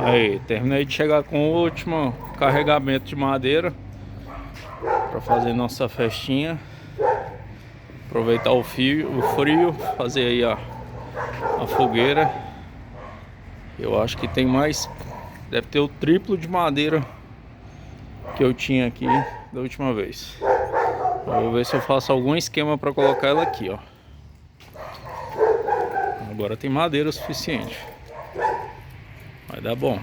Aí, terminei de chegar com o último carregamento de madeira para fazer nossa festinha. Aproveitar o frio, fazer aí a fogueira. Eu acho que tem mais, deve ter o triplo de madeira que eu tinha aqui da última vez. Eu vou ver se eu faço algum esquema para colocar ela aqui, ó. Agora tem madeira o suficiente. Vai dar bom.